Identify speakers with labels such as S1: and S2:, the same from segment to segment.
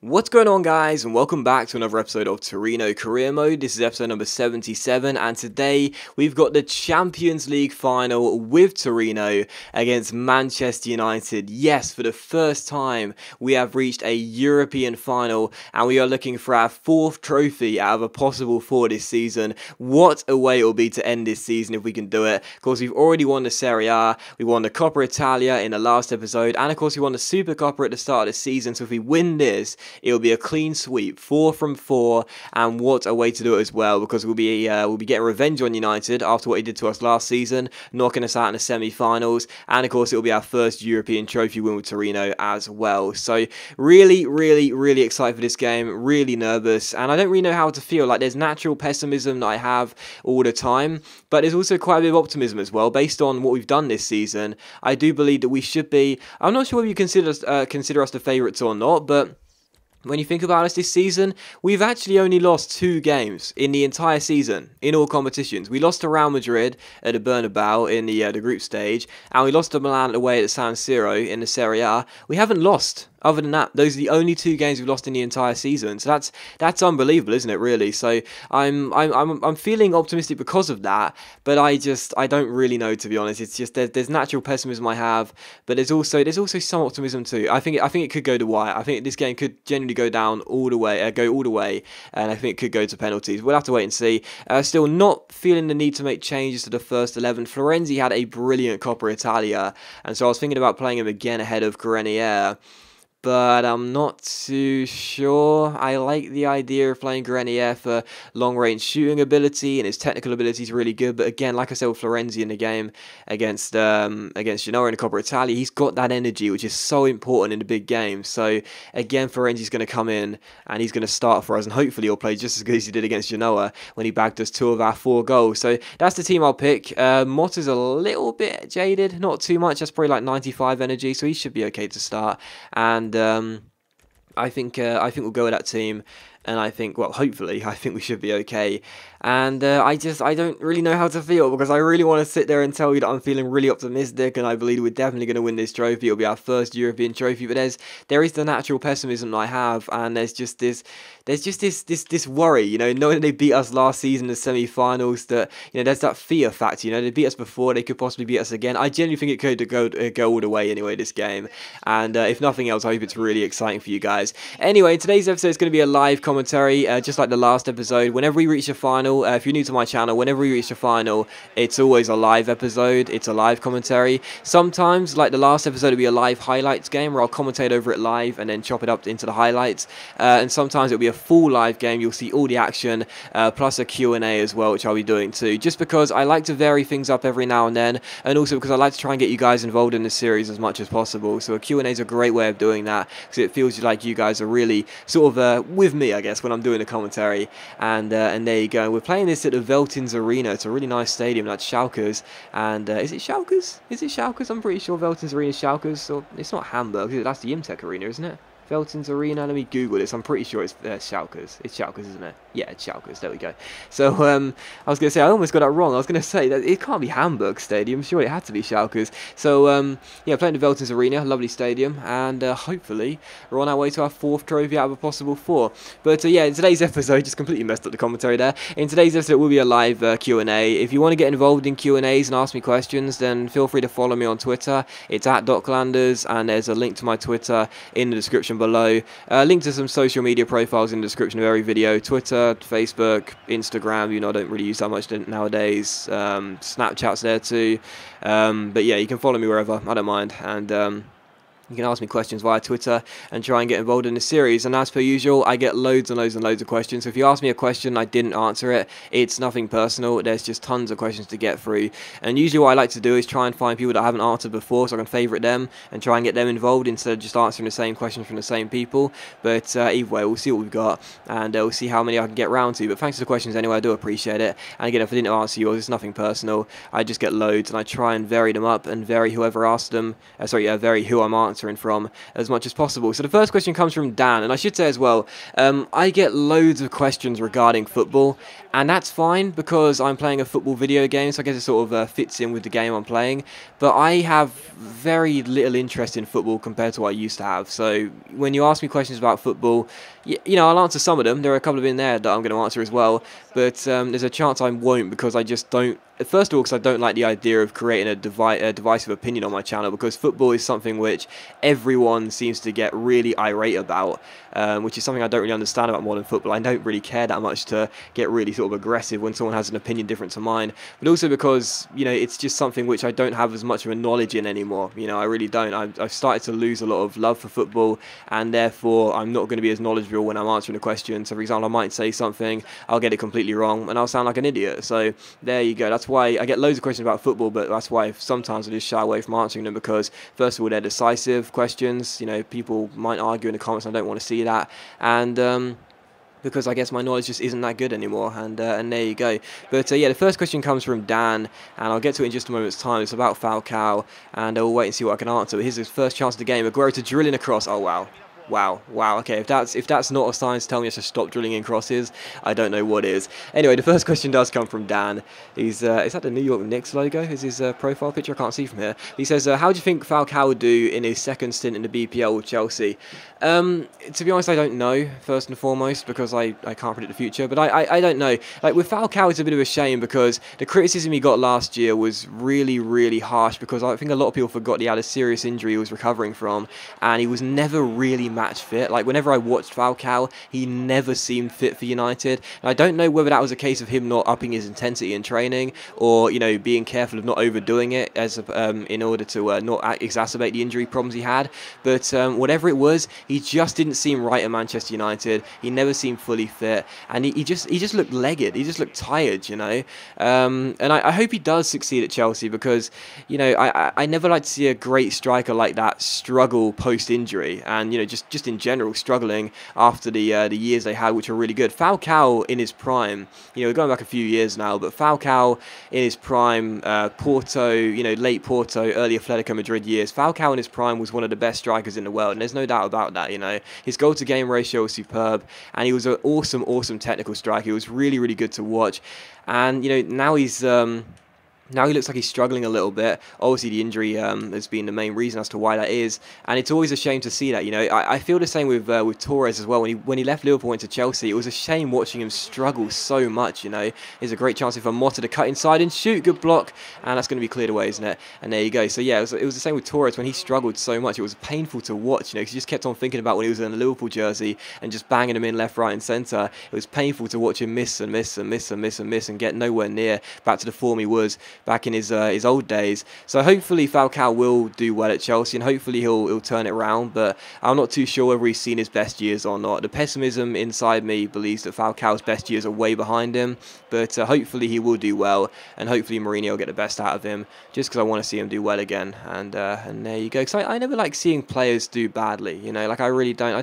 S1: What's going on, guys, and welcome back to another episode of Torino Career Mode. This is episode number 77, and today we've got the Champions League final with Torino against Manchester United. Yes, for the first time we have reached a European final, and we are looking for our fourth trophy out of a possible four this season. What a way it will be to end this season if we can do it. Of course, we've already won the Serie A, we won the Coppa Italia in the last episode, and of course we won the Super Coppa at the start of the season, so if we win this, it'll be a clean sweep, 4 from 4, and what a way to do it as well, because we'll be getting revenge on United after what he did to us last season, knocking us out in the semi-finals, and of course it'll be our first European trophy win with Torino as well. So really excited for this game, really nervous, and I don't really know how to feel. Like, there's natural pessimism that I have all the time, but there's also quite a bit of optimism as well, based on what we've done this season. I do believe that we should be, I'm not sure if you consider us the favourites or not, but when you think about us this season, we've actually only lost 2 games in the entire season, in all competitions. We lost to Real Madrid at the Bernabeu in the group stage, and we lost to Milan away at San Siro in the Serie A. We haven't lost. Other than that, those are the only 2 games we've lost in the entire season. So that's unbelievable, isn't it? Really. So I'm feeling optimistic because of that, but I don't really know, to be honest. It's just there's natural pessimism I have, but there's also some optimism too. I think it could go to white. I think this game could genuinely go all the way, and I think it could go to penalties. We'll have to wait and see. Still not feeling the need to make changes to the first 11. Florenzi had a brilliant Coppa Italia, and so I was thinking about playing him again ahead of Grenier, but I'm not too sure. I like the idea of playing Grenier for long-range shooting ability, and his technical ability is really good. But again, like I said with Florenzi in the game against Genoa in the Coppa Italia, he's got that energy, which is so important in the big games. So again, Florenzi's going to come in, and he's going to start for us, and hopefully he'll play just as good as he did against Genoa when he bagged us 2 of our 4 goals. So that's the team I'll pick. Motta's a little bit jaded, not too much. That's probably like 95 energy, so he should be okay to start. And I think we'll go with that team, and I think, well, hopefully, I think we should be okay. And I don't really know how to feel, because I really want to sit there and tell you that I'm feeling really optimistic, and I believe we're definitely going to win this trophy. It'll be our first European trophy, but there is the natural pessimism that I have, and there's just this worry, you know, knowing they beat us last season in the semi-finals, that, you know, there's that fear factor, you know, they beat us before, they could possibly beat us again. I genuinely think it could go all the way anyway, this game, and if nothing else, I hope it's really exciting for you guys. Anyway, today's episode is going to be a live commentary, just like the last episode. Whenever we reach the final, if you're new to my channel, whenever we reach the final, it's always a live episode, it's a live commentary. Sometimes, like the last episode, it'll be a live highlights game where I'll commentate over it live and then chop it up into the highlights, and sometimes it'll be a full live game. You'll see all the action, plus a Q&A as well, which I'll be doing too, just because I like to vary things up every now and then, and also because I like to try and get you guys involved in the series as much as possible. So a Q&A is a great way of doing that, because it feels like you guys are really sort of with me, I guess, when I'm doing the commentary. And there you go. We're playing this at the Veltins-Arena. It's a really nice stadium. That's Schalke's. And is it Schalke's? Is it Schalke's? I'm pretty sure Veltins-Arena is Schalke's. So it's not Hamburg. That's the Imtech Arena, isn't it? Veltins-Arena, let me Google this. I'm pretty sure it's Schalke's. It's Schalke's, isn't it? Yeah, it's Schalke's. There we go. So, I was going to say, I almost got that wrong. I was going to say that it can't be Hamburg Stadium. Surely it had to be Schalke's. So, yeah, playing the Veltins-Arena, lovely stadium, and hopefully we're on our way to our 4th trophy out of a possible 4. But, yeah, in today's episode, just completely messed up the commentary there. In today's episode, it will be a live Q&A. If you want to get involved in Q&As and ask me questions, then feel free to follow me on Twitter. It's at @Docklanders, and there's a link to my Twitter in the description below. Link to some social media profiles in the description of every video: Twitter, Facebook, Instagram. You know, I don't really use that much nowadays. Snapchat's there too. But yeah, you can follow me wherever, I don't mind. And you can ask me questions via Twitter and try and get involved in the series. And as per usual, I get loads and loads and loads of questions. So if you ask me a question and I didn't answer it, it's nothing personal. There's just tons of questions to get through. And usually what I like to do is try and find people that I haven't answered before, so I can favourite them and try and get them involved instead of just answering the same questions from the same people. But either way, we'll see what we've got, and we'll see how many I can get round to. But thanks for the questions anyway, I do appreciate it. And again, if I didn't answer yours, it's nothing personal. I just get loads, and I try and vary them up and vary whoever asked them. Vary who I'm answering from as much as possible. So the first question comes from Dan, and I should say as well, I get loads of questions regarding football, and that's fine because I'm playing a football video game, so I guess it sort of fits in with the game I'm playing. But I have very little interest in football compared to what I used to have. So when you ask me questions about football, you know, I'll answer some of them. There are a couple of in there that I'm going to answer as well, but there's a chance I won't because I just don't. First of all, because I don't like the idea of creating a divisive opinion on my channel, because football is something which everyone seems to get really irate about, which is something I don't really understand about modern football. I don't really care that much to get really sort of aggressive when someone has an opinion different to mine, but also because, you know, it's just something which I don't have as much of a knowledge in anymore. You know, I really don't. I've started to lose a lot of love for football, and therefore I'm not going to be as knowledgeable when I'm answering a question. So for example, I might say something, I'll get it completely wrong, and I'll sound like an idiot. So there you go. That's why I get loads of questions about football, but that's why sometimes I just shy away from answering them, because first of all, they're decisive questions. You know, people might argue in the comments, and I don't want to see that, and because I guess my knowledge just isn't that good anymore, and there you go. But yeah, the first question comes from Dan, and I'll get to it in just a moment's time. It's about Falcao, and we'll wait and see what I can answer. But here's his first chance of the game. Aguero to drill in a cross. Oh wow. Wow. Okay, if that's not a sign to tell me I should stop drilling in crosses, I don't know what is. Anyway, the first question does come from Dan. He's is that the New York Knicks logo? Is his profile picture? I can't see from here. He says, how do you think Falcao would do in his second stint in the BPL with Chelsea? To be honest, I don't know, first and foremost, because I can't predict the future, but I don't know. Like, with Falcao, it's a bit of a shame, because the criticism he got last year was really, really harsh, because I think a lot of people forgot he had a serious injury he was recovering from, and he was never really match fit. Like, whenever I watched Falcao, he never seemed fit for United, and I don't know whether that was a case of him not upping his intensity in training, or, you know, being careful of not overdoing it as in order to not exacerbate the injury problems he had. But whatever it was, he just didn't seem right at Manchester United. He never seemed fully fit, and he just looked legged. He just looked tired, you know. And I hope he does succeed at Chelsea, because, you know, I never like to see a great striker like that struggle post injury, and, you know, just in general struggling after the years they had, which were really good. Falcao in his prime, you know, going back a few years now, but Falcao in his prime, Porto, you know, late Porto, early Atletico Madrid years, Falcao in his prime was one of the best strikers in the world, and there's no doubt about that. You know, his goal to game ratio was superb, and he was an awesome technical striker. He was really, really good to watch, and, you know, now he's now he looks like he's struggling a little bit. Obviously, the injury has been the main reason as to why that is, and it's always a shame to see that. You know, I feel the same with Torres as well. When he left Liverpool, went to Chelsea, it was a shame watching him struggle so much. You know, there's a great chance for Motta to cut inside and shoot, good block, and that's going to be cleared away, isn't it? And there you go. So yeah, it was the same with Torres when he struggled so much. It was painful to watch. You know, because he just kept on thinking about when he was in a Liverpool jersey and just banging him in left, right, and centre. It was painful to watch him miss and get nowhere near back to the form he was back in his old days. So hopefully Falcao will do well at Chelsea, and hopefully he'll turn it around, but I'm not too sure whether he's seen his best years or not. The pessimism inside me believes that Falcao's best years are way behind him, but hopefully he will do well, and hopefully Mourinho will get the best out of him, just because I want to see him do well again. And there you go. Because I never like seeing players do badly, you know, like I really don't. I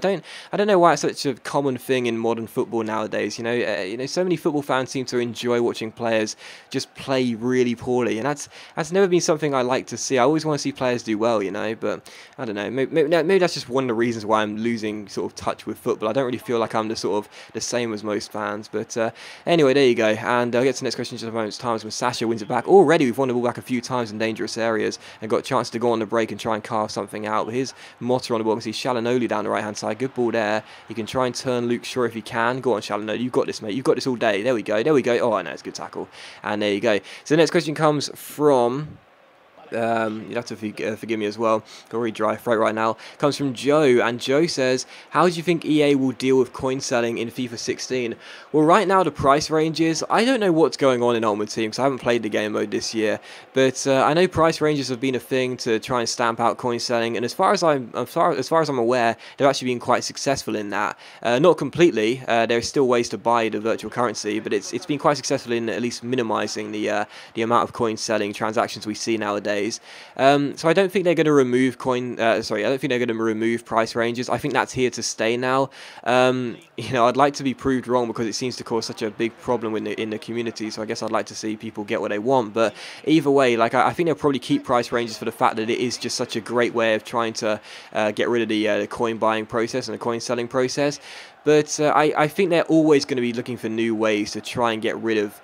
S1: don't know why it's such a common thing in modern football nowadays. You know, so many football fans seem to enjoy watching players just play really poorly, and that's never been something I like to see. I always want to see players do well, you know, but I don't know, maybe that's just one of the reasons why I'm losing sort of touch with football. I don't really feel like I'm the same as most fans, but anyway, there you go. And I'll get to the next question in just a moment's time when Sasha wins it back. Already we've won the ball back a few times in dangerous areas and got a chance to go on the break and try and carve something out. But here's Motta on the ball. You can see Shalanoli down the right hand side. Good ball there. He can try and turn Luke Shaw if he can. Go on, Shalanoli, you've got this, mate. You've got this all day. There we go. Oh, I know, it's a good tackle. And there you go. So the next question comes from you'd have to forgive me as well. Got a really dry throat right now. Comes from Joe, and Joe says, how do you think EA will deal with coin selling in FIFA 16? Well, right now the price ranges, I don't know what's going on in Ultimate Team because I haven't played the game mode this year, but I know price ranges have been a thing to try and stamp out coin selling, and as far as I'm aware, they've actually been quite successful in that. Not completely. There's still ways to buy the virtual currency, but it's been quite successful in at least minimizing the amount of coin selling transactions we see nowadays. nowadays. So I don't think they're going to remove I don't think they're going to remove price ranges. I think that's here to stay now. You know, I'd like to be proved wrong because it seems to cause such a big problem in the community. So I guess I'd like to see people get what they want. But either way, like I think they'll probably keep price ranges for the fact that it is just such a great way of trying to get rid of the coin buying process and the coin selling process. But I think they're always going to be looking for new ways to try and get rid of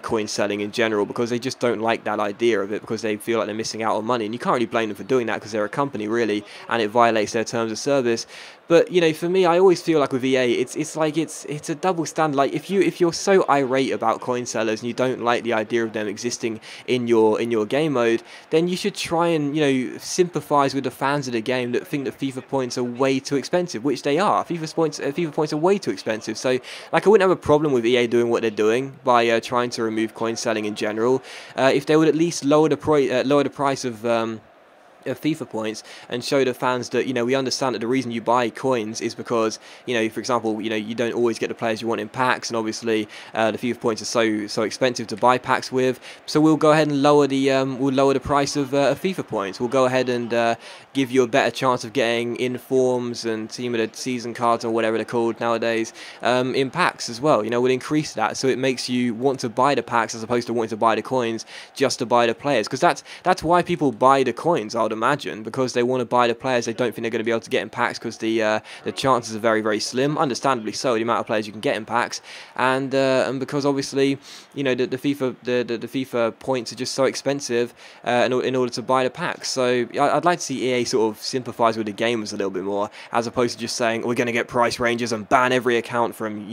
S1: coin selling in general, because they just don't like that idea of it, because they feel like they're missing out on money. And you can't really blame them for doing that, because they're a company, really, and it violates their terms of service. But, you know, for me, I always feel like with EA, it's like it's a double standard. Like if you're so irate about coin sellers and you don't like the idea of them existing in your game mode, then you should try and, you know, sympathise with the fans of the game that think that FIFA points are way too expensive, which they are. FIFA points are way too expensive. So, like, I wouldn't have a problem with EA doing what they're doing by trying to remove coin selling in general. If they would at least lower the price of FIFA points and show the fans that, you know, we understand that the reason you buy coins is because, you know, for example, you know, you don't always get the players you want in packs, and obviously the FIFA points are so expensive to buy packs with. So we'll go ahead and lower the price of FIFA points. We'll go ahead and give you a better chance of getting informs and team of the season cards, or whatever they're called nowadays, in packs as well. You know, we'll increase that, so it makes you want to buy the packs as opposed to wanting to buy the coins just to buy the players, because that's why people buy the coins, I would imagine, because they want to buy the players they don't think they're going to be able to get in packs, because the chances are very, very slim, understandably so, the amount of players you can get in packs, and because obviously, you know, the FIFA points are just so expensive in order to buy the packs. So I'd like to see EA sort of sympathise with the gamers a little bit more, as opposed to just saying we're going to get price ranges and ban every account from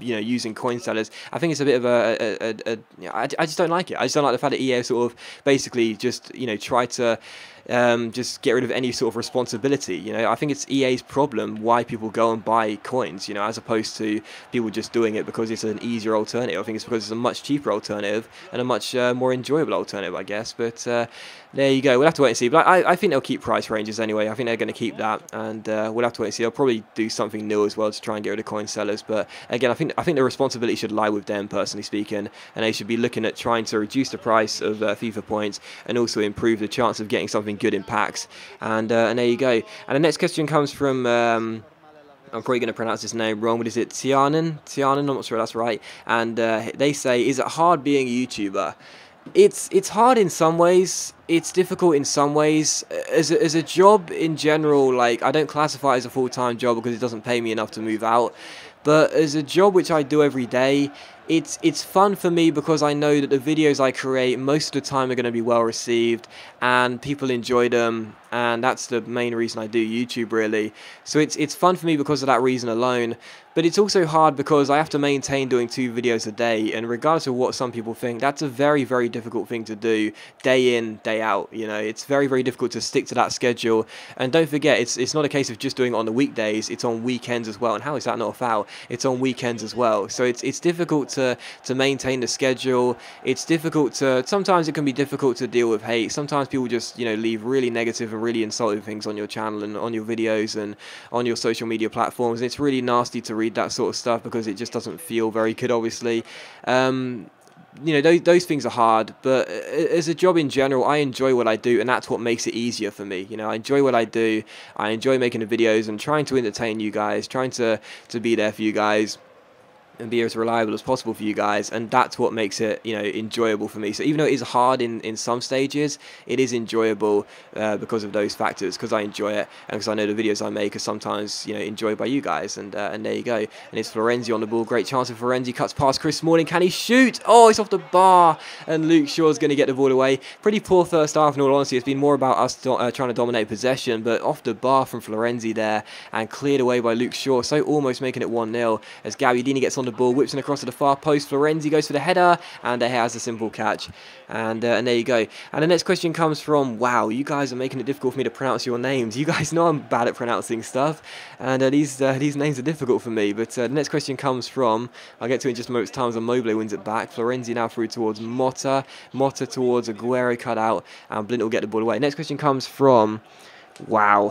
S1: using coin sellers. I think it's a bit of I just don't like it. I just don't like the fact that EA sort of basically just, you know, try to just get rid of any sort of responsibility. You know, I think it's EA's problem why people go and buy coins, you know, as opposed to people just doing it because it's an easier alternative. I think it's because it's a much cheaper alternative and a much more enjoyable alternative, I guess. But there you go. We'll have to wait and see. But I think they'll keep price ranges anyway. I think they're going to keep that, and we'll have to wait and see. They'll probably do something new as well to try and get rid of coin sellers. But again, I think the responsibility should lie with them, personally speaking, and they should be looking at trying to reduce the price of FIFA points and also improve the chance of getting something good in packs. And there you go. And the next question comes from I'm probably going to pronounce this name wrong, but is it Tianan? I'm not sure that's right. And they say, is it hard being a YouTuber? It's hard in some ways. It's difficult in some ways. As a job in general, like, I don't classify it as a full-time job because it doesn't pay me enough to move out. But as a job which I do every day, it's fun for me because I know that the videos I create most of the time are going to be well received and people enjoy them, and that's the main reason I do YouTube, really. So it's fun for me because of that reason alone. But it's also hard because I have to maintain doing 2 videos a day, and regardless of what some people think, that's a very, very difficult thing to do day in, day out. You know, it's very, very difficult to stick to that schedule. And don't forget, it's not a case of just doing it on the weekdays, it's on weekends as well. And how is that not a foul? It's on weekends as well. So it's difficult to maintain the schedule. It's difficult to, sometimes it can be difficult to deal with hate. Sometimes people just, you know, leave really negative and really insulting things on your channel and on your videos and on your social media platforms. And it's really nasty to read that sort of stuff because it just doesn't feel very good, obviously. You know, those things are hard, but as a job in general, I enjoy what I do, and that's what makes it easier for me. You know, I enjoy what I do. I enjoy making the videos and trying to entertain you guys, trying to be there for you guys and be as reliable as possible for you guys, and that's what makes it, you know, enjoyable for me. So even though it is hard in some stages, it is enjoyable because of those factors, because I enjoy it and because I know the videos I make are sometimes, you know, enjoyed by you guys. And there you go. And it's Florenzi on the ball. Great chance of Florenzi, cuts past Chris Smalling. Can he shoot? Oh, it's off the bar, and Luke Shaw's going to get the ball away. Pretty poor first half, in all honesty. It's been more about us trying to dominate possession, but off the bar from Florenzi there and cleared away by Luke Shaw, so almost making it 1-0 as Gabbiadini gets on the ball, whips it across to the far post. Florenzi goes for the header, and he has a simple catch. And there you go. And the next question comes from, wow, you guys are making it difficult for me to pronounce your names. You guys know I'm bad at pronouncing stuff, and these names are difficult for me. But the next question comes from, I'll get to it in just a moment's time as Immobile wins it back. Florenzi now through towards Motta. Motta towards Aguero, cut out, and Blint will get the ball away. Next question comes from, wow,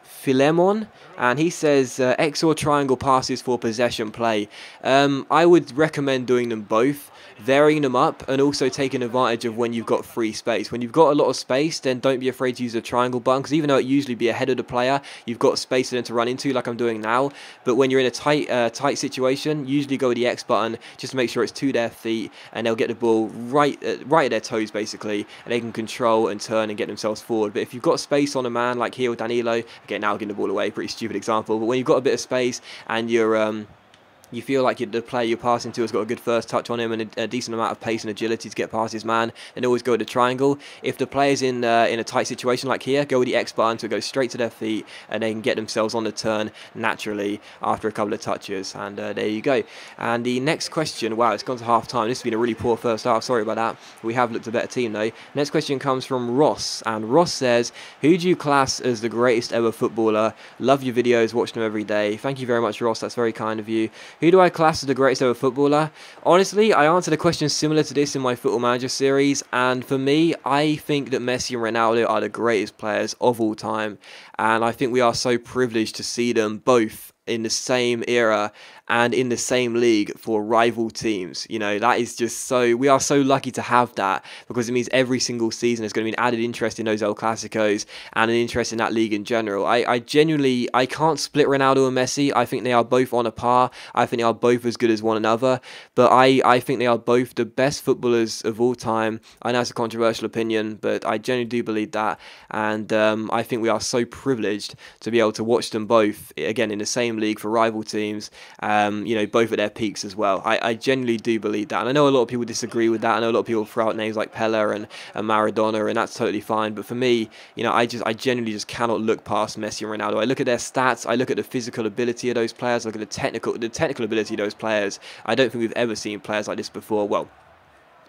S1: Philemon, and he says X or triangle passes for possession play. I would recommend doing them both, varying them up, and also taking advantage of when you've got free space. When you've got a lot of space, then don't be afraid to use the triangle button, because even though it usually be ahead of the player, you've got space for them to run into, like I'm doing now. But when you're in a tight situation, usually go with the X button just to make sure it's to their feet, and they'll get the ball right at their toes basically, and they can control and turn and get themselves forward. But if you've got space on a man like here with Danilo, again now getting the ball away, pretty stupid example, but when you've got a bit of space and you feel like the player you're passing to has got a good first touch on him and a decent amount of pace and agility to get past his man, then always go with the triangle. If the player's in a tight situation like here, go with the X button to go straight to their feet, and they can get themselves on the turn naturally after a couple of touches. And there you go. And the next question, wow, it's gone to half time. This has been a really poor first half, sorry about that. We have looked a better team though. Next question comes from Ross, and Ross says, who do you class as the greatest ever footballer? Love your videos, watch them every day. Thank you very much, Ross, that's very kind of you. Who do I class as the greatest ever footballer? Honestly, I answered a question similar to this in my Football Manager series, and for me, I think that Messi and Ronaldo are the greatest players of all time, and I think we are so privileged to see them both in the same era and in the same league for rival teams. You know, that is just so, we are so lucky to have that, because it means every single season there's going to be an added interest in those El Clasicos and an interest in that league in general. I genuinely, I can't split Ronaldo and Messi. I think they are both on a par. I think they are both as good as one another, but I think they are both the best footballers of all time. I know it's a controversial opinion, but I genuinely do believe that, and I think we are so privileged to be able to watch them both, again, in the same league for rival teams, you know, both at their peaks as well. I genuinely do believe that, and I know a lot of people disagree with that. I know a lot of people throw out names like Pele and Maradona, and that's totally fine, but for me, you know, I genuinely just cannot look past Messi and Ronaldo. I look at their stats, I look at the physical ability of those players, I look at the technical ability of those players. I don't think we've ever seen players like this before. Well,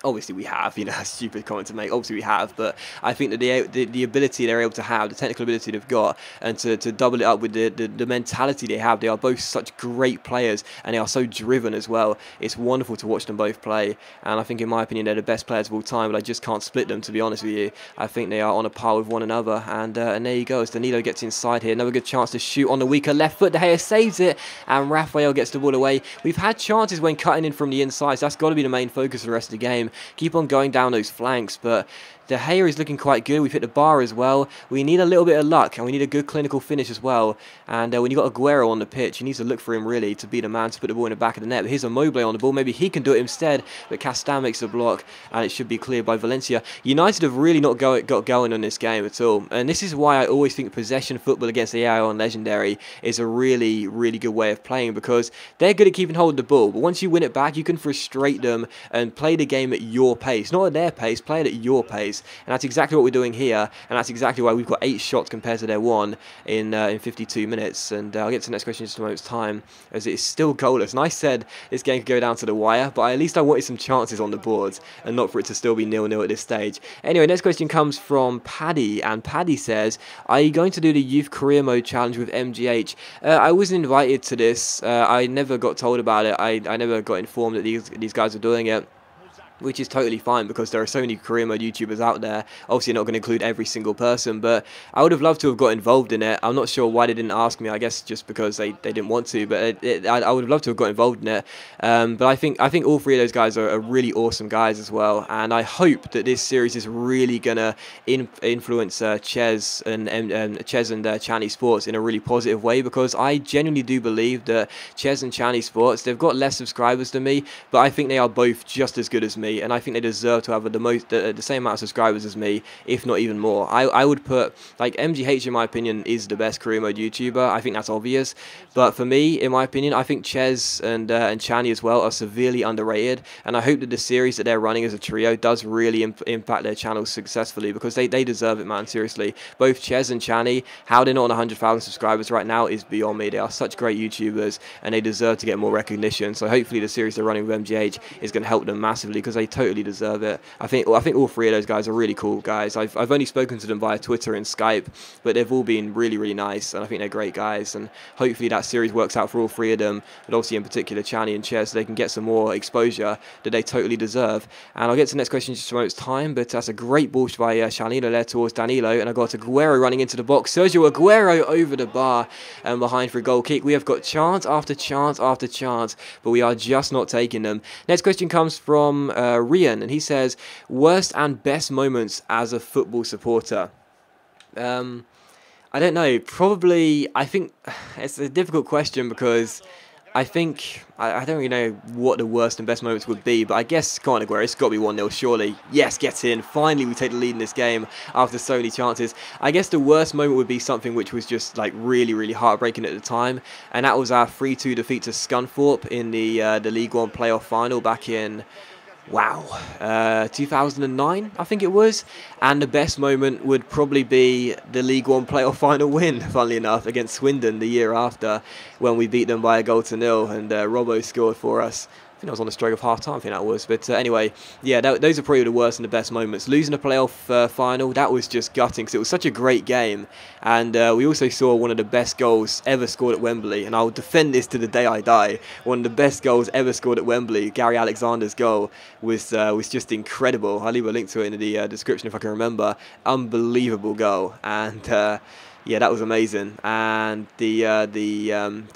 S1: obviously we have, you know, a stupid comment to make, obviously we have, but I think that the ability they're able to have, the technical ability they've got, and to double it up with the mentality they have, they are both such great players, and they are so driven as well. It's wonderful to watch them both play, and I think in my opinion they're the best players of all time, but I just can't split them, to be honest with you. I think they are on a par with one another, and there you go, as Danilo gets inside here, another good chance to shoot on the weaker left foot. De Gea saves it, and Rafael gets the ball away. We've had chances when cutting in from the inside, so that's got to be the main focus for the rest of the game. Keep on going down those flanks, but De Gea is looking quite good. We've hit the bar as well. We need a little bit of luck, and we need a good clinical finish as well. And when you've got Aguero on the pitch, you need to look for him really to be the man to put the ball in the back of the net. But here's Immobile on the ball. Maybe he can do it instead, but Castan makes the block, and it should be cleared by Valencia. United have really not got going on this game at all, and this is why I always think possession football against the AI on Legendary is a really, really good way of playing, because they're good at keeping hold of the ball, but once you win it back, you can frustrate them and play the game at your pace, not at their pace, play it at your pace. And that's exactly what we're doing here, and that's exactly why we've got 8 shots compared to their 1 in 52 minutes. And I'll get to the next question in just a moment's time, as it is still goalless. And I said this game could go down to the wire, but at least I wanted some chances on the boards and not for it to still be 0-0 at this stage. Anyway, next question comes from Paddy, and Paddy says, are you going to do the Youth Career Mode challenge with MGH? I wasn't invited to this. I never got told about it. I never got informed that these guys are doing it, which is totally fine, because there are so many career mode YouTubers out there. Obviously not going to include every single person, but I would have loved to have got involved in it. I'm not sure why they didn't ask me. I guess just because they didn't want to, but I would have loved to have got involved in it. But I think all 3 of those guys are really awesome guys as well, and I hope that this series is really going to influence Ches and Chani Sports in a really positive way, because I genuinely do believe that Ches and Chani Sports, they've got less subscribers than me, but I think they are both just as good as me, and I think they deserve to have the same amount of subscribers as me, if not even more. I would put, like, MGH in my opinion is the best career mode YouTuber. I think that's obvious, but for me, in my opinion, I think Ches and Chani as well are severely underrated, and I hope that the series that they're running as a trio does really impact their channels successfully, because they deserve it, man, seriously. Both Ches and Chani, how they're not on 100,000 subscribers right now is beyond me. They are such great YouTubers, and they deserve to get more recognition, so hopefully the series they're running with MGH is going to help them massively, because they totally deserve it. I think all three of those guys are really cool guys. I've only spoken to them via Twitter and Skype, but they've all been really, really nice, and I think they're great guys. And hopefully that series works out for all three of them, but obviously in particular Chani and Ches, so they can get some more exposure that they totally deserve. And I'll get to the next question in just a moment's time, but that's a great ball by Shalino there towards Danilo, and I've got Aguero running into the box. Sergio Aguero over the bar and behind for a goal kick. We have got chance after chance after chance, but we are just not taking them. Next question comes from Rian, and he says, worst and best moments as a football supporter. I don't know, probably, I think it's a difficult question because I think, I don't really know what the worst and best moments would be, but I guess, come on Aguero, it's got to be 1-0 surely. Yes, get in. Finally we take the lead in this game after so many chances. I guess the worst moment would be something which was just like really, really heartbreaking at the time, and that was our 3-2 defeat to Scunthorpe in the League One playoff final back in... wow, 2009, I think it was. And the best moment would probably be the League One playoff final win, funnily enough, against Swindon the year after, when we beat them by a 0-0, and Robbo scored for us. I think I was on the stroke of half-time, I think that was. But anyway, yeah, those are probably the worst and the best moments. Losing a playoff final, that was just gutting, because it was such a great game. And we also saw one of the best goals ever scored at Wembley, and I'll defend this to the day I die. One of the best goals ever scored at Wembley, Gary Alexander's goal, was just incredible. I'll leave a link to it in the description if I can remember. Unbelievable goal. And... yeah, that was amazing, and the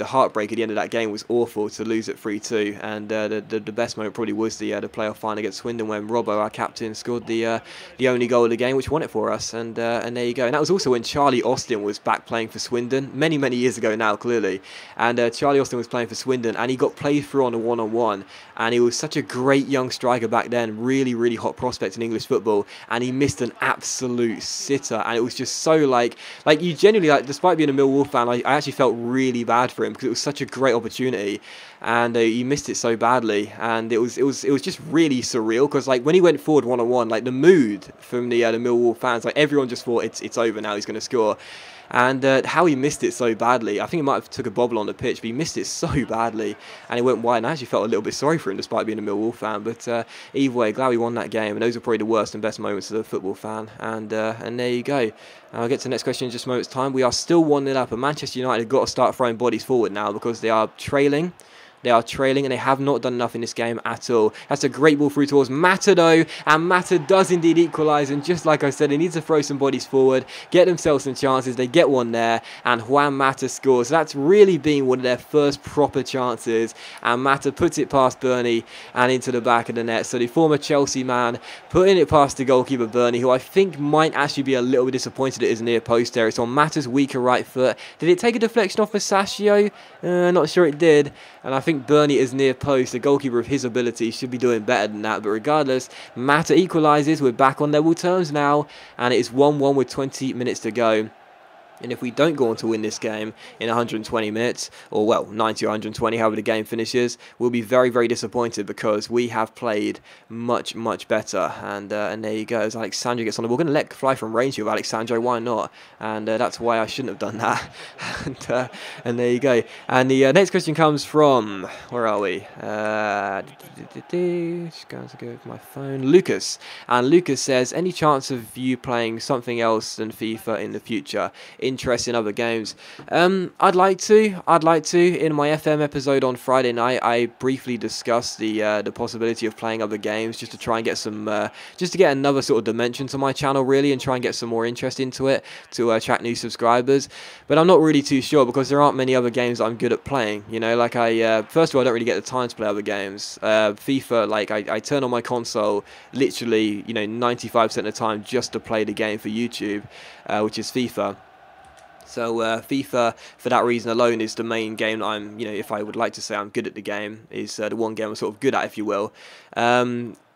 S1: heartbreak at the end of that game was awful to lose at 3-2. And the best moment probably was the playoff final against Swindon when Robbo, our captain, scored the only goal of the game, which won it for us. And there you go. And that was also when Charlie Austin was back playing for Swindon many years ago now, clearly. And Charlie Austin was playing for Swindon, and he got played through on a 1-on-1. And he was such a great young striker back then, really hot prospect in English football. And he missed an absolute sitter, and it was just so like you genuinely, like, despite being a Millwall fan, I actually felt really bad for him because it was such a great opportunity, and he missed it so badly. And it was just really surreal because, like, when he went forward 1-on-1, like, the mood from the Millwall fans, like, everyone just thought it's over now, he's going to score. And how he missed it so badly, I think he might have took a bobble on the pitch, but he missed it so badly, and it went wide, and I actually felt a little bit sorry for him despite being a Millwall fan. But either way, glad we won that game, and those are probably the worst and best moments as a football fan. And there you go. I'll get to the next question in just a moment's time. We are still 1-0 up, and Manchester United have got to start throwing bodies forward now because they are trailing. They are trailing, and they have not done enough in this game at all. That's a great ball through towards Mata, though, and Mata does indeed equalise. And just like I said, they need to throw some bodies forward, get themselves some chances. They get one there, and Juan Mata scores. So that's really been one of their first proper chances. And Mata puts it past Bernie and into the back of the net. So the former Chelsea man putting it past the goalkeeper Bernie, who I think might actually be a little bit disappointed at his near post there. It's on Mata's weaker right foot. Did it take a deflection off Masaccio? Not sure it did. And I think Bernie is near post. The goalkeeper of his ability should be doing better than that. But regardless, Mata equalises. We're back on level terms now. And it is 1-1 with 20 minutes to go. And if we don't go on to win this game in 120 minutes, or well, 90 or 120, however the game finishes, we'll be very disappointed because we have played much better. And there you go. As Alexandro gets on the ball, we're going to let fly from range here with Alexandro. Why not? And that's why I shouldn't have done that. and there you go. And the next question comes from, where are we? Just going to go with my phone. Lucas. And Lucas says, any chance of you playing something else than FIFA in the future? Interest in other games? I'd like to. In my FM episode on Friday night, I briefly discussed the possibility of playing other games just to try and get some, just to get another sort of dimension to my channel, really, and try and get some more interest into it to attract new subscribers. But I'm not really too sure because there aren't many other games that I'm good at playing. You know, like first of all, I don't really get the time to play other games. FIFA, like I turn on my console literally, 95% of the time just to play the game for YouTube, which is FIFA. So FIFA, for that reason alone, is the main game that I'm, if I would like to say I'm good at the game, is the one game I'm sort of good at, if you will.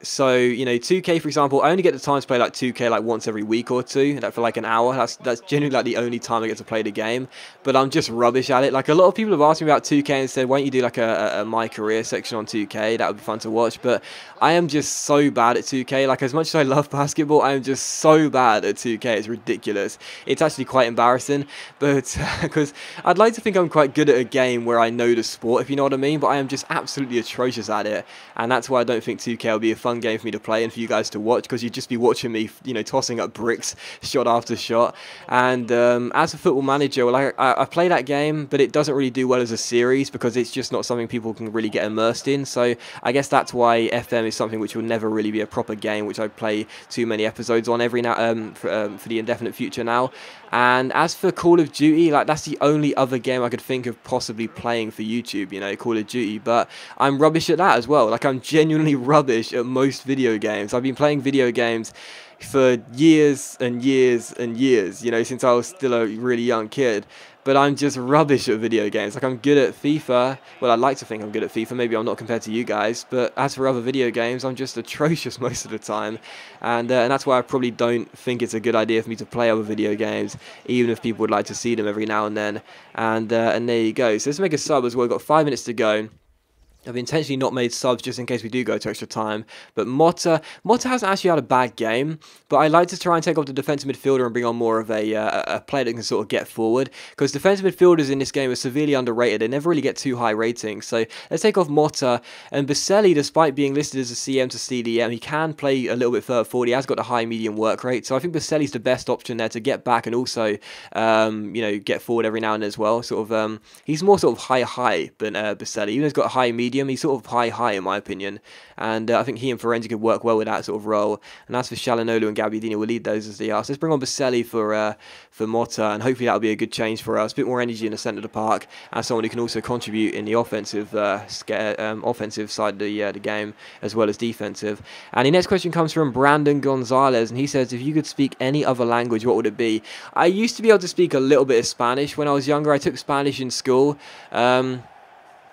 S1: So, 2K, for example, I only get the time to play like 2K like once every week or two, for like an hour. That's generally like the only time I get to play the game, but I'm just rubbish at it. Like, a lot of people have asked me about 2K and said, why don't you do like a My Career section on 2K? That would be fun to watch, but I am just so bad at 2K. Like, as much as I love basketball, I am just so bad at 2K. It's ridiculous. It's actually quite embarrassing, but because I'd like to think I'm quite good at a game where I know the sport, if you know what I mean, but I am just absolutely atrocious at it, and that's why I don't think 2K will be a fun fun game for me to play and for you guys to watch, because you'd just be watching me, you know, tossing up bricks shot after shot. And as a Football Manager, well, I play that game, but it doesn't really do well as a series because it's just not something people can really get immersed in. So I guess that's why FM is something which will never really be a proper game, which I play too many episodes on every now for the indefinite future now. And as for Call of Duty, like, that's the only other game I could think of possibly playing for YouTube, you know, Call of Duty. But I'm rubbish at that as well. Like, I'm genuinely rubbish at most video games. I've been playing video games for years and years and years, you know, since I was still a really young kid. But I'm just rubbish at video games. Like, I'm good at FIFA. Well, I'd like to think I'm good at FIFA. Maybe I'm not compared to you guys. But as for other video games, I'm just atrocious most of the time. And that's why I probably don't think it's a good idea for me to play other video games, even if people would like to see them every now and then. And there you go. So let's make a sub as well. We've got 5 minutes to go. I've intentionally not made subs just in case we do go to extra time. But Motta hasn't actually had a bad game, but I like to try and take off the defensive midfielder and bring on more of a player that can sort of get forward, because defensive midfielders in this game are severely underrated. They never really get too high ratings. So let's take off Motta. And Baselli, despite being listed as a CM to CDM, he can play a little bit further forward. He has got a high medium work rate, so I think Baselli's the best option there to get back and also you know, get forward every now and then as well. Sort of he's more sort of high than Baselli. Even though he's got a high medium, he's sort of high in my opinion, and I think he and Florenzi could work well with that sort of role. And as for Shalanolu and Gabbiadini, we'll lead those as the arse. Let's bring on Baselli for Motta, and hopefully that'll be a good change for us. A bit more energy in the centre of the park, and someone who can also contribute in the offensive offensive side of the game as well as defensive. And the next question comes from Brandon Gonzalez, and he says, if you could speak any other language, what would it be? I used to be able to speak a little bit of Spanish when I was younger. I took Spanish in school.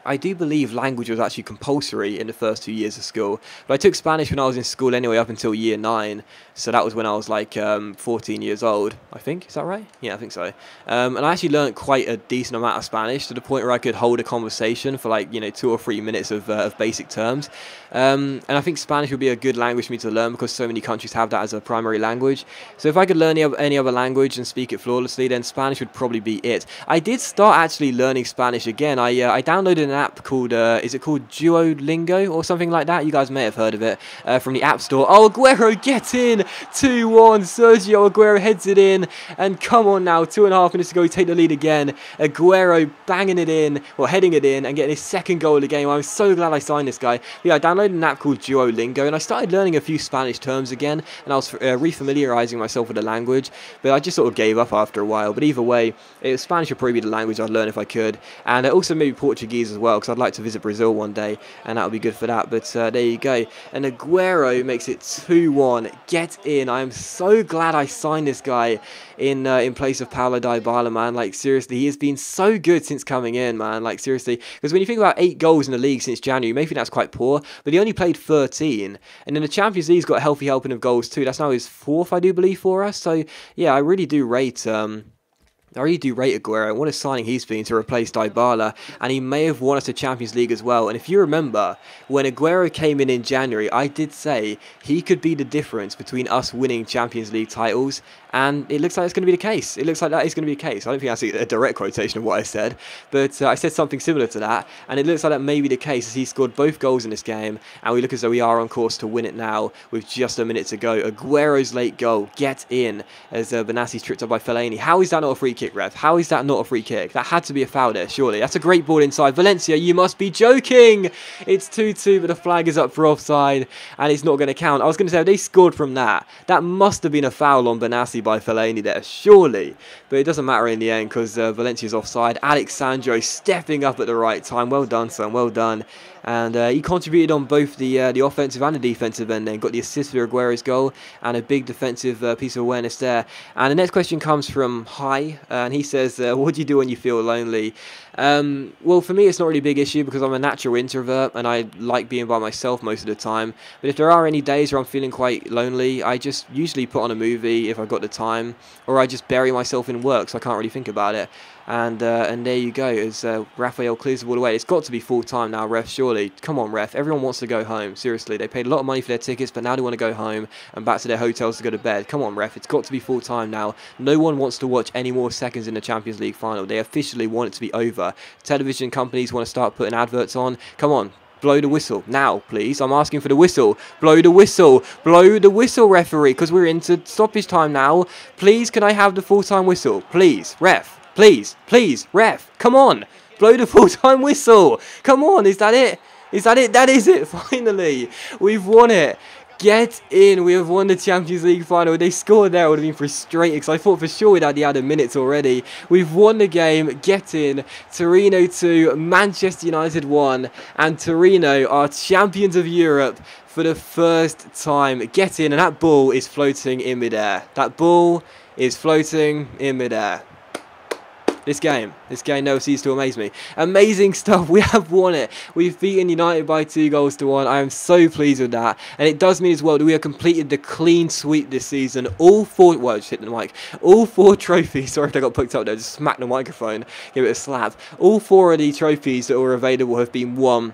S1: I do believe language was actually compulsory in the first 2 years of school. But I took Spanish when I was in school anyway, up until year 9. So that was when I was like 14 years old, I think. Is that right? Yeah, I think so. And I actually learned quite a decent amount of Spanish, to the point where I could hold a conversation for like, you know, 2 or 3 minutes of basic terms. And I think Spanish would be a good language for me to learn, because so many countries have that as a primary language. So if I could learn any other language and speak it flawlessly, then Spanish would probably be it. I did start actually learning Spanish again. I downloaded an app called, is it called Duolingo or something like that? You guys may have heard of it from the App Store. Oh, Aguero, get in! 2-1, Sergio Aguero heads it in, and come on now, 2.5 minutes to go, take the lead again. Aguero banging it in, or heading it in, and getting his second goal of the game. I'm so glad I signed this guy. But yeah, I downloaded an app called Duolingo, and I started learning a few Spanish terms again, and I was refamiliarizing myself with the language, but I just sort of gave up after a while. But either way, Spanish would probably be the language I'd learn if I could, and also maybe Portuguese as well, because I'd like to visit Brazil one day, and that would be good for that. But there you go. And Aguero makes it 2-1. Get in. I am so glad I signed this guy in place of Paulo Dybala, man. Like, seriously, he has been so good since coming in, man. Like, seriously, because when you think about 8 goals in the league since January, you may think that's quite poor, but he only played 13. And in the Champions League, he's got a healthy helping of goals too. That's now his 4th, I do believe, for us. So yeah, I really do rate Aguero. What a signing he's been to replace Dybala, and he may have won us the Champions League as well. And if you remember, when Aguero came in January, I did say he could be the difference between us winning Champions League titles, and it looks like it's going to be the case. It looks like that is going to be the case. I don't think that's a direct quotation of what I said, but I said something similar to that, and it looks like that may be the case, as he scored both goals in this game, and we look as though we are on course to win it now with just a minute to go. Aguero's late goal, get in, as Benassi's tripped up by Fellaini. How is that not a free kick, ref? How is that not a free kick? That had to be a foul there, surely. That's a great ball inside. Valencia, you must be joking! It's 2-2, but the flag is up for offside, and it's not going to count. I was going to say, if they scored from that, that must have been a foul on Benassi by Fellaini there, surely. But it doesn't matter in the end, because Valencia's offside. Alex Sandro stepping up at the right time. Well done, son. Well done. And he contributed on both the offensive and the defensive end, then got the assist for Aguero's goal, and a big defensive piece of awareness there. And the next question comes from Hi, and he says, what do you do when you feel lonely? Well, for me, it's not really a big issue, because I'm a natural introvert, and I like being by myself most of the time. But if there are any days where I'm feeling quite lonely, I just usually put on a movie if I've got the time, or I just bury myself in work, so I can't really think about it. And there you go, as Raphael clears the ball away. It's got to be full time now, ref, surely. Come on, ref. Everyone wants to go home. Seriously, they paid a lot of money for their tickets, but now they want to go home and back to their hotels to go to bed. Come on, ref. It's got to be full time now. No one wants to watch any more seconds in the Champions League final. They officially want it to be over. Television companies want to start putting adverts on. Come on. Blow the whistle. Now, please. I'm asking for the whistle. Blow the whistle. Blow the whistle, referee, because we're into stoppage time now. Please, can I have the full-time whistle? Please, ref. Please, please, ref. Come on. Blow the full-time whistle. Come on. Is that it? Is that it? That is it. Finally. We've won it. Get in. We have won the Champions League final. If they scored there, it would have been frustrating because I thought for sure we'd had the added minutes already. We've won the game. Get in. Torino 2, Manchester United 1, and Torino are champions of Europe for the first time. Get in, and that ball is floating in midair. That ball is floating in midair. This game never ceases to amaze me. Amazing stuff. We have won it. We've beaten United by 2-1. I am so pleased with that. And it does mean as well that we have completed the clean sweep this season. All four, well, I just hit the mic. All 4 trophies. Sorry if I got picked up there. Just smacked the microphone. Give it a slap. All 4 of the trophies that were available have been won.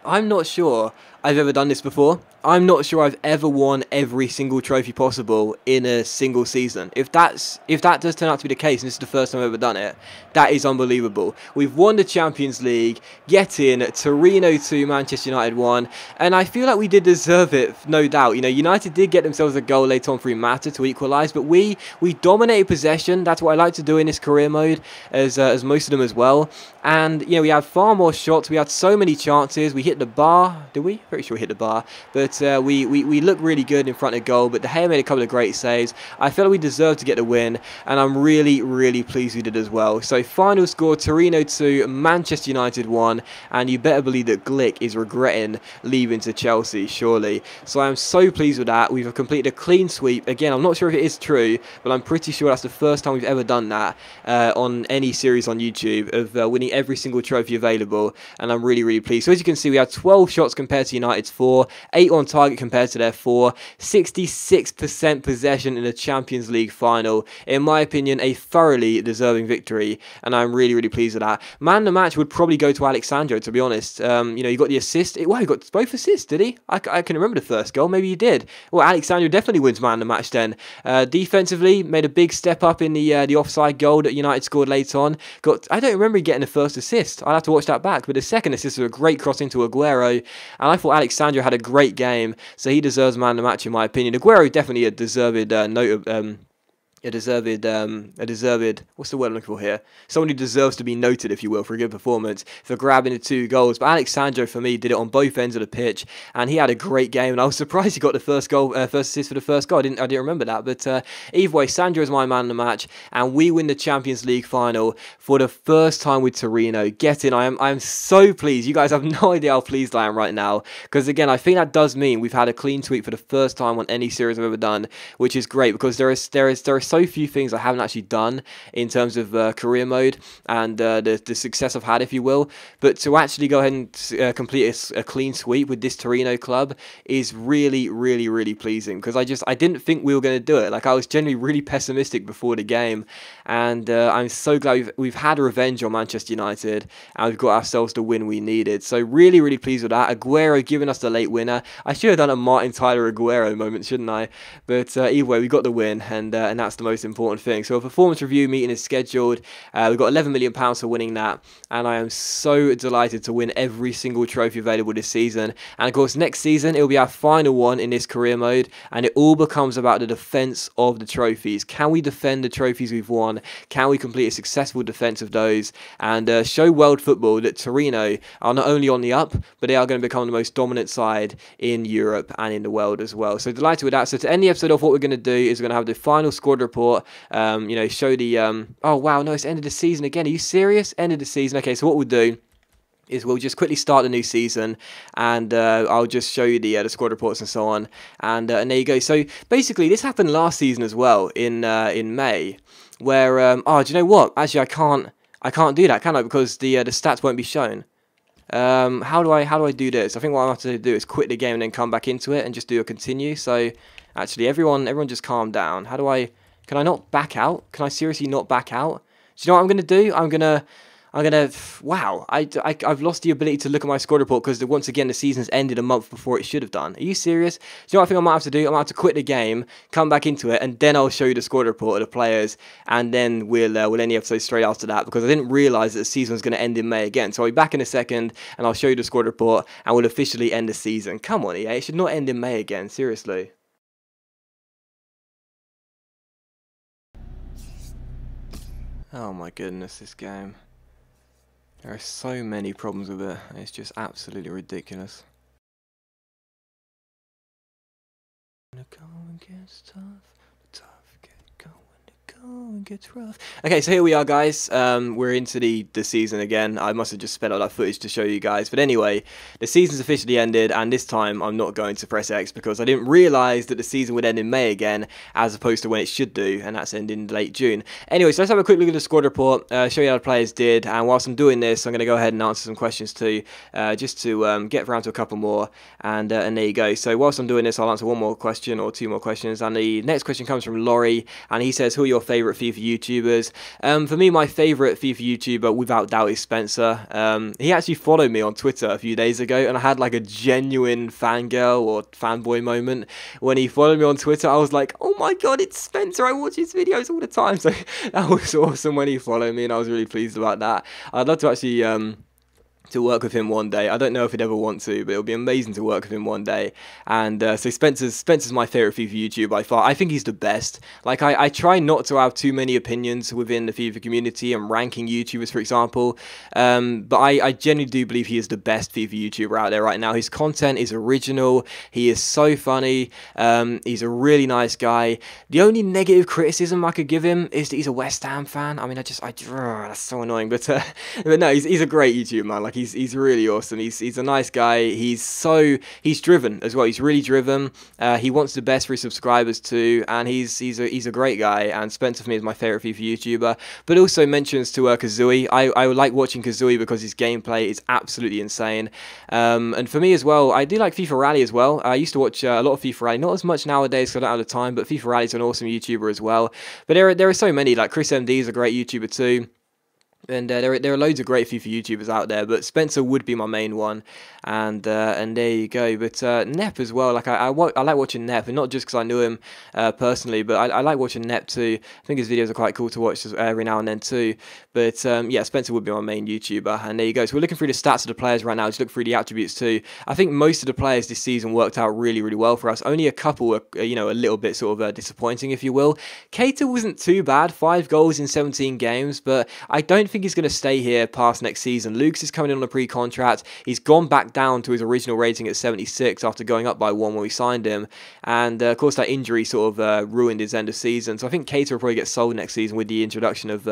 S1: I'm not sure I've ever done this before. I'm not sure I've ever won every single trophy possible in a single season. If that does turn out to be the case, and this is the first time I've ever done it, that is unbelievable. We've won the Champions League, get in, Torino 2, Manchester United 1, and I feel like we did deserve it, no doubt. You know, United did get themselves a goal later on through Mata to equalise, but we dominated possession. That's what I like to do in this career mode, as most of them as well. And, you know, we had far more shots. We had so many chances. We hit the bar. Did we? Pretty sure we hit the bar. But we looked really good in front of goal. But De Gea made a couple of great saves. I felt like we deserved to get the win. And I'm really, really pleased we did as well. So, final score, Torino 2, Manchester United 1. And you better believe that Glick is regretting leaving to Chelsea, surely. So, I'm so pleased with that. We've completed a clean sweep. Again, I'm not sure if it is true. But I'm pretty sure that's the first time we've ever done that on any series on YouTube of winning every single trophy available, and I'm really, really pleased. So as you can see, we had 12 shots compared to United's 4, 8 on target compared to their 4, 66% possession in the Champions League final. In my opinion, a thoroughly deserving victory, and I'm really, really pleased with that. Man of the match would probably go to Alexandro, to be honest. You know, he got the assist. Well, he got both assists, did he? I can remember the first goal. Maybe he did. Well, Alexandro definitely wins man of the match then. Defensively, made a big step up in the offside goal that United scored late on. I don't remember getting the first assist. I'll have to watch that back, but the second assist was a great cross into Aguero, and I thought Alexandro had a great game, so he deserves man of the match in my opinion. Aguero definitely a deserved what's the word I'm looking for here? Someone who deserves to be noted, if you will, for a good performance, for grabbing the 2 goals. But Alexandro, for me, did it on both ends of the pitch, and he had a great game, and I was surprised he got the first assist for the first goal. I didn't remember that, but either way, Sandro is my man of the match, and we win the Champions League final for the first time with Torino. Get in. I'm so pleased. You guys have no idea how pleased I am right now, because again, I think that does mean we've had a clean sweep for the first time on any series I've ever done, which is great, because there are so few things I haven't actually done in terms of career mode and the success I've had, if you will. But to actually go ahead and complete a clean sweep with this Torino club is really, really, really pleasing, because I didn't think we were going to do it. Like, I was generally really pessimistic before the game, and I'm so glad we've had revenge on Manchester United, and we've got ourselves the win we needed. So really, really pleased with that. Aguero giving us the late winner. I should have done a Martin Tyler Aguero moment, shouldn't I? But either way, we got the win, and that's the most important thing. So a performance review meeting is scheduled. We've got £11 million for winning that, and I am so delighted to win every single trophy available this season. And of course, next season it will be our final one in this career mode, and it all becomes about the defense of the trophies. Can we defend the trophies we've won? Can we complete a successful defense of those, and show world football that Torino are not only on the up, but they are going to become the most dominant side in Europe and in the world as well. So delighted with that. So to end the episode off, what we're going to do is we're going to have the final squad report. You know, show the oh wow, no, it's end of the season again. Are you serious? End of the season. Okay, so what we'll do is we'll just quickly start the new season, and I'll just show you the squad reports and so on, and there you go. So basically, this happened last season as well in May, where oh, do you know what? Actually, I can't do that, can I? Because the stats won't be shown. How do I do this? I think what I have to do is quit the game and then come back into it and just do a continue. So actually, everyone just calm down. How do I? Can I not back out? Can I seriously not back out? Do you know what I'm going to do? I'm wow, I've lost the ability to look at my squad report because once again the season's ended a month before it should have done. Are you serious? Do you know what I think I might have to do? I might have to quit the game, come back into it, and then I'll show you the squad report of the players, and then we'll end the episode straight after that, because I didn't realise that the season was going to end in May again. So I'll be back in a second, and I'll show you the squad report, and we'll officially end the season. Come on, EA, it should not end in May again, seriously. Oh my goodness, this game. There are so many problems with it. It's just absolutely ridiculous. When the going gets tough, the tough get going, the going gets rough. Okay, so here we are, guys. We're into the season again. I must have just sped up that footage to show you guys. But anyway, the season's officially ended, and this time I'm not going to press X because I didn't realise that the season would end in May again, as opposed to when it should do, and that's ending in late June. Anyway, so let's have a quick look at the squad report, show you how the players did, and whilst I'm doing this, I'm going to go ahead and answer some questions too, just to get around to a couple more, and there you go. So whilst I'm doing this, I'll answer one more question or two more questions, and the next question comes from Laurie, and he says, who are your favourite FIFA YouTubers? For me, my favourite FIFA YouTuber, without doubt, is Spencer. He actually followed me on Twitter a few days ago, and I had like a genuine fangirl or fanboy moment when he followed me on Twitter. I was like, oh my god, it's Spencer, I watch his videos all the time. So that was awesome when he followed me, and I was really pleased about that. I'd love to actually to work with him one day. I don't know if he'd ever want to, but it'll be amazing to work with him one day. And so Spencer's my favourite FIFA YouTuber by far. I think he's the best. Like, I try not to have too many opinions within the FIFA community and ranking YouTubers, for example, but I genuinely do believe he is the best FIFA YouTuber out there right now. His content is original, he is so funny, he's a really nice guy. The only negative criticism I could give him is that he's a West Ham fan. I mean, that's so annoying, but no, he's a great YouTuber, man. Like, he's really awesome. He's a nice guy. He's driven as well. He's really driven. He wants the best for his subscribers too, and he's a great guy. And Spencer for me is my favorite FIFA YouTuber. But also mentions to Kazooie. I like watching Kazooie because his gameplay is absolutely insane. And for me as well, I do like FIFA Rally as well. I used to watch a lot of FIFA Rally, not as much nowadays because I don't have the time. But FIFA Rally is an awesome YouTuber as well. But there are so many. Like Chris MD is a great YouTuber too. And there are loads of great FIFA YouTubers out there, but Spencer would be my main one, and there you go. But Nep as well, like I like watching Nep, and not just because I knew him personally, but I like watching Nep too. I think his videos are quite cool to watch every now and then too. But yeah, Spencer would be my main YouTuber, and there you go. So we're looking through the stats of the players right now. Just look through the attributes too. I think most of the players this season worked out really, really well for us. Only a couple were, a little bit sort of disappointing, if you will. Cater wasn't too bad, 5 goals in 17 games, but I don't think he's going to stay here past next season. Lucas is coming in on a pre-contract. He's gone back down to his original rating at 76 after going up by 1 when we signed him, and of course that injury sort of ruined his end of season. So I think Cater will probably get sold next season with the introduction of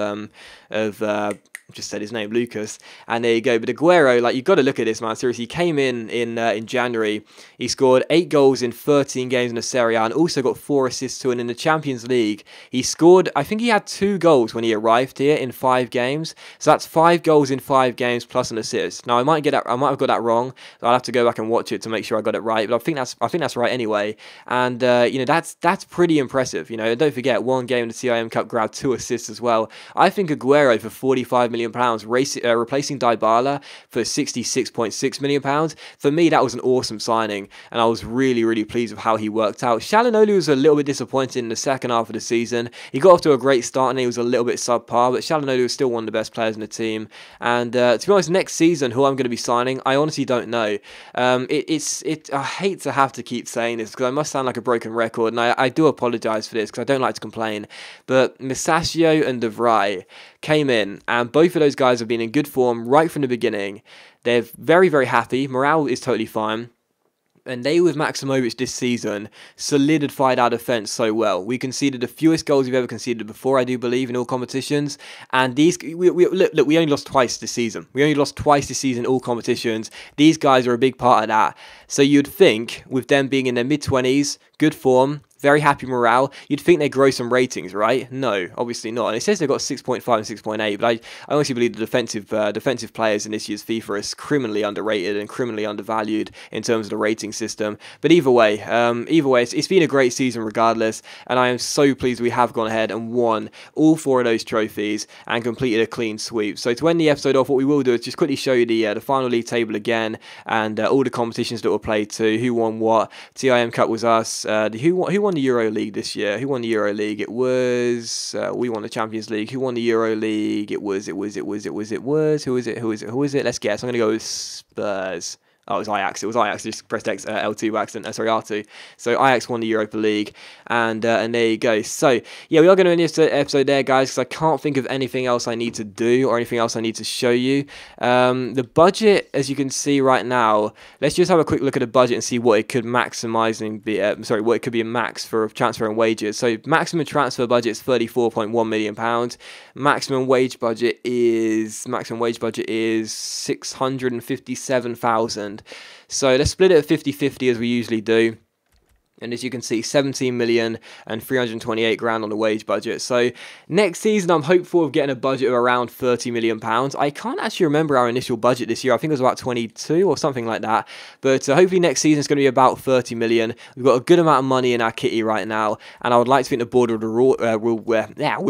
S1: just said his name, Lucas, and there you go. But Aguero, like, you've got to look at this, man. Seriously, he came in January. He scored 8 goals in 13 games in the Serie A, and also got 4 assists too. And in the Champions League, he scored, I think he had 2 goals when he arrived here in 5 games. So that's 5 goals in 5 games plus an assist. Now I might have got that wrong. So I'll have to go back and watch it to make sure I got it right. But I think that's right anyway. And that's pretty impressive. Don't forget, 1 game in the CIM Cup, grabbed 2 assists as well. I think Aguero for £45 million, replacing Dybala for £66.6 million. For me, that was an awesome signing, and I was really, really pleased with how he worked out. Çalhanoğlu was a little bit disappointed in the second half of the season. He got off to a great start, and he was a little bit subpar, but Çalhanoğlu was still one of the best players in the team. And to be honest, next season, who I'm going to be signing, I honestly don't know. I hate to have to keep saying this because I must sound like a broken record, and I do apologise for this because I don't like to complain. But Musacchio and De Vrij came in, and both of those guys have been in good form right from the beginning. They're very, very happy. Morale is totally fine. And they, with Maximovic this season, solidified our defence so well. We conceded the fewest goals we've ever conceded before, I do believe, in all competitions. And we only lost twice this season. We only lost twice this season in all competitions. These guys are a big part of that. So you'd think, with them being in their mid-20s, good form, very happy morale. You'd think they'd grow some ratings, right? No, obviously not. And it says they've got 6.5 and 6.8, but I honestly believe the defensive players in this year's FIFA is criminally underrated and criminally undervalued in terms of the rating system. But either way, it's been a great season regardless, and I am so pleased we have gone ahead and won all 4 of those trophies and completed a clean sweep. So to end the episode off, what we will do is just quickly show you the final league table again, and all the competitions that were played to, who won what. TIM Cup was us. Who won the Euro League this year? Who won the Euro League? It was we won the Champions League. Who won the Euro League? Who is it? Let's guess. I'm gonna go with Spurs. Oh, it was Ajax. It was Ajax. Just pressed X, L2 by accident. Sorry, R2. So Ajax won the Europa League, and there you go. So yeah, we are going to end this episode there, guys, because I can't think of anything else I need to do or anything else I need to show you. The budget, as you can see right now, let's just have a quick look at the budget and see what it could maximize and be. What it could be a max for transfer and wages. So maximum transfer budget is £34.1 million. Maximum wage budget is £657,000. So let's split it at 50-50 as we usually do. And as you can see, 17 million and 328 grand on the wage budget. So next season, I'm hopeful of getting a budget of around 30 million pounds. I can't actually remember our initial budget this year. I think it was about 22 or something like that. But hopefully next season is going to be about 30 million. We've got a good amount of money in our kitty right now, and I would like to think the board will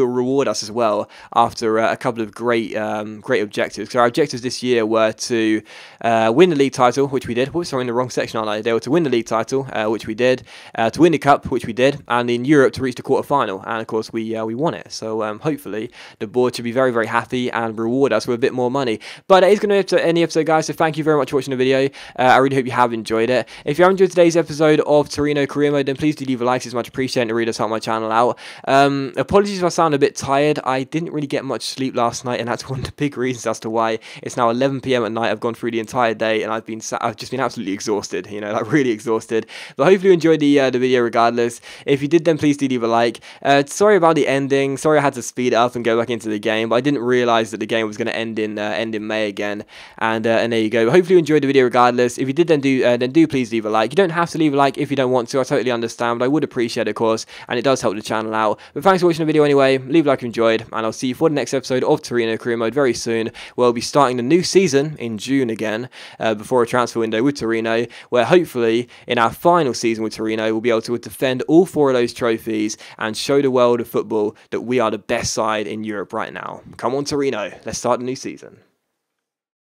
S1: reward us as well after a couple of great objectives. So our objectives this year were to win the league title, which we did. Whoops, I'm in the wrong section, aren't I? They were to win the league title, which we did. To win the cup, which we did, and in Europe to reach the quarter-final, and of course we won it. So hopefully the board should be very, very happy and reward us with a bit more money. But it is going to end the episode, guys, so thank you very much for watching the video. I really hope you have enjoyed it. If you have enjoyed today's episode of Torino Career Mode, then please do leave a like. It's much appreciated to really help my channel out. Apologies if I sound a bit tired. I didn't really get much sleep last night, and that's one of the big reasons as to why. It's now 11 PM at night. I've gone through the entire day, and I've just been absolutely exhausted, you know, like really exhausted. But hopefully you enjoyed the video regardless. If you did, then please do leave a like. Sorry about the ending. Sorry I had to speed it up and go back into the game, but I didn't realize that the game was going to end in May again. And there you go. Hopefully you enjoyed the video regardless. If you did, then do please leave a like. You don't have to leave a like if you don't want to. I totally understand, but I would appreciate it, of course, and it does help the channel out. But thanks for watching the video anyway. Leave a like if you enjoyed, and I'll see you for the next episode of Torino Career Mode very soon, where we'll be starting the new season in June again, before a transfer window with Torino, where hopefully in our final season with Torino we'll be able to defend all 4 of those trophies and show the world of football that we are the best side in Europe right now. Come on, Torino, let's start the new season.